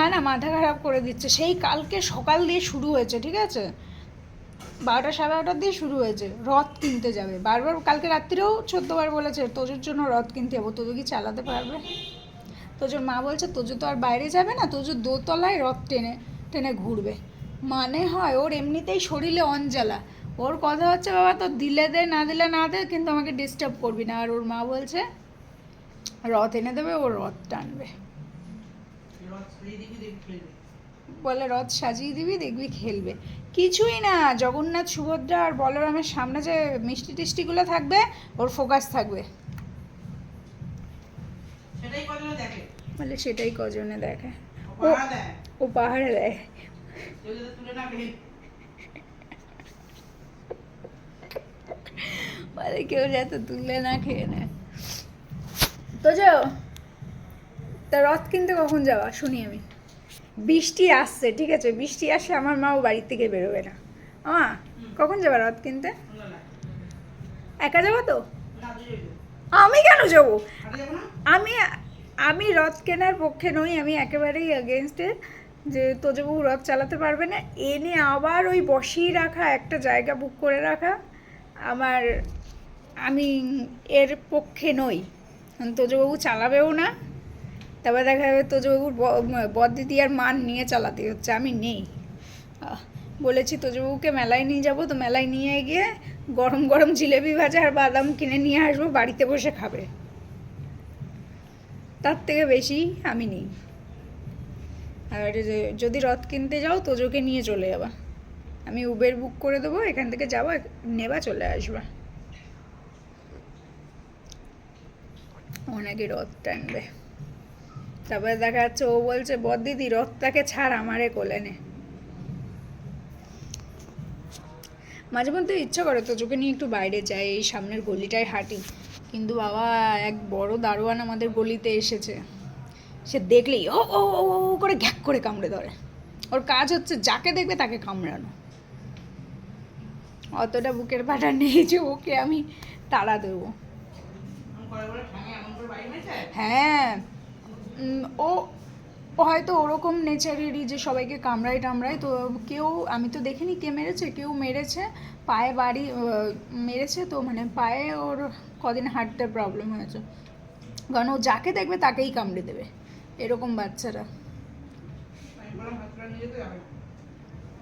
মা না মাথা খারাপ করে দিচ্ছে, সেই কালকে সকাল দিয়ে শুরু হয়েছে, ঠিক আছে, 12টা 12:30 দিয়ে শুরু হয়েছে, রথ কিনতে যাবে বারবার। কালকে রাত্রিরেও 14বার বলেছে তোজোর জন্য রথ কিনতে যাবো, তোজো কি চালাতে পারবে? তোজোর মা বলছে তোজো তো আর বাইরে যাবে না, তোজো দোতলায় রথ টেনে টেনে ঘুরবে। মানে হয় ওর এমনিতেই শরীরে অঞ্জালা, ওর কথা হচ্ছে বাবা তো দিলে দে না দিলে না দে, কিন্তু আমাকে ডিস্টার্ব করবি না। আর ওর মা বলছে রথ এনে দেবে, ও রথ টানবে, বলে রথ সাজিয়ে দিবি দেখবি খেলবে। কিছুই না, জগন্নাথ সুভদ্রা আর বলরামের সামনে যে মিষ্টি টিষ্টিগুলো থাকবে ওর ফোকাস থাকবে, বলে সেটাই কজনে দেখে, ও পাহাড়ে দেয়। বলে কেউ যাতে তুলে না খেয়ে নেয়। তো যাও, তা রথ কিনতে কখন যাওয়া শুনি আমি? বৃষ্টি আসছে, ঠিক আছে, বৃষ্টি আসলে আমার মাও বাড়ির থেকে বেরোবে না। কখন যাবা রথ কিনতে? একা যাবো তো? আমি কেন যাবো? আমি আমি রথ কেনার পক্ষে নই, আমি একেবারেই এগেনস্টে যে তোজবাবু রথ চালাতে পারবে না, এনে আবার ওই বসিয়ে রাখা একটা জায়গা বুক করে রাখা আমি এর পক্ষে নই। তোজবাবু চালাবেও না, তারপর দেখা যাবে তোজবাবুর বদদিদি আর মান নিয়ে চালাতে হচ্ছে, আমি নেই। বলেছি তোজবাবুকে মেলায় নিয়ে যাবো, তো মেলায় নিয়ে গিয়ে গরম গরম জিলেবি ভাজা আর বাদাম কিনে নিয়ে আসবো, বাড়িতে বসে খাবে, তার থেকে বেশি আমি নেই। আর যদি রথ কিনতে যাও তোজোকে নিয়ে চলে যাবা, আমি উবের বুক করে দেবো, এখান থেকে যাবা নেবা চলে আসবা, অনেকে রথ টানবে। তারপরে দেখা যাচ্ছে ও বলছে বদদিদি রথটাকে ছাড় আমারে কোলে নে। মাঝে মধ্যে ইচ্ছা করে তোজোকে নিয়ে একটু বাইরে যাই, এই সামনের গলিটায় হাঁটি, কিন্তু বাবা এক বড় দারোয়ান আমাদের গলিতে এসেছে, সে দেখলেই ও ও ও করে ঘ্যাক করে কামড়ে ধরে, ওর কাজ হচ্ছে যাকে দেখবে তাকে কামড়ানো। অতটা বুকের পাটা নেই যে ওকে আমি তাড়া দেবো। হ্যাঁ, ও হয়তো ওরকম নেচারেরই যে সবাইকে কামড়ায় টামড়ায়, তো কেউ, আমি তো দেখিনি কে মেরেছে, কেউ মেরেছে পায়ে বাড়ি মেরেছে, তো মানে পায়ে ওর কদিন হাঁটতে প্রবলেম হয়েছে, কারণ ও যাকে দেখবে তাকেই কামড়ে দেবে, এরকম বাচ্চারা।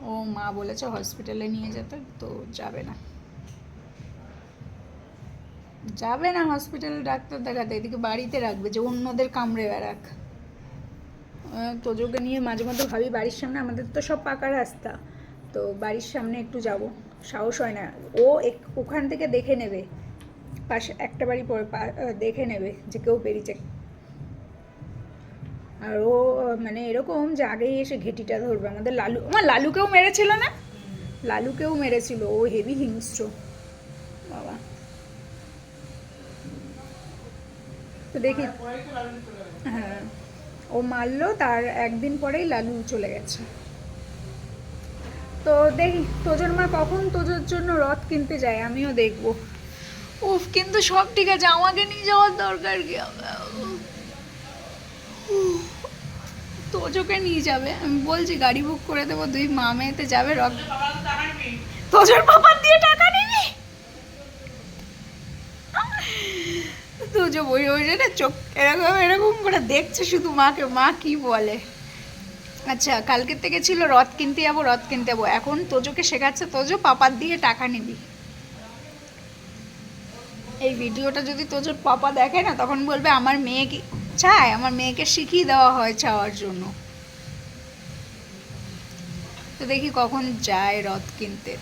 ও মা বলেছে হসপিটালে নিয়ে যেতে, তো যাবে না, যাবে না হসপিটালে ডাক্তার দেখাতে, এদিকে বাড়িতে রাখবে যে অন্যদের কামড়ে বেড়াক। তোজোকে নিয়ে মাঝে মধ্যে ভাবি বাড়ির সামনে, আমাদের তো সব পাকা রাস্তা, তো বাড়ির সামনে একটু যাব, সাহস হয় না, ও ওখান থেকে দেখে নেবে, পাশে একটা বাড়ি পরে দেখে নেবে যে কেউ বেরিয়েছে, আর ও মানে এরকম যে আগেই এসে ঘেটিটা ধরবে। আমাদের আমার লালুকেও মেরেছিল না, লালুকেও মেরেছিল, ও হেভি হিংস্র বাবা। তো দেখি, হ্যাঁ ও মারলো, তার একদিন পরেই লালু চলে গেছে। তো দেখি তোজোর মা কখন তোজোর জন্য রথ কিনতে যায়, আমিও দেখবো। উফ, কিন্তু সব ঠিক আছে, আমাকে নিয়ে যাওয়ার দরকার কি? তোজোকে নিয়ে যাবে, আমি বলছি গাড়ি বুক করে দেবো, দুই মা মেয়েতে যাবে রথ। তোজোর বাবার দিয়ে টাকা নিবি? তোজো বসে বসে না চোখ এরকম এরকম করে দেখছে শুধু মাকে, মা কি বলে। আচ্ছা, কালকের থেকে ছিল রথ কিনতে যাবো রথ কিনতে যাবো, এখন তোজোকে শেখাচ্ছে তোজো পাপার দিয়ে টাকা নিবি। এই ভিডিওটা যদি তোজোর পাপা দেখে না, তখন বলবে আমার মেয়ে কি চায়, আমার মেয়েকে শিখিয়ে দেওয়া হয় চাওয়ার জন্য। তো দেখি কখন যায় রথ কিনতে।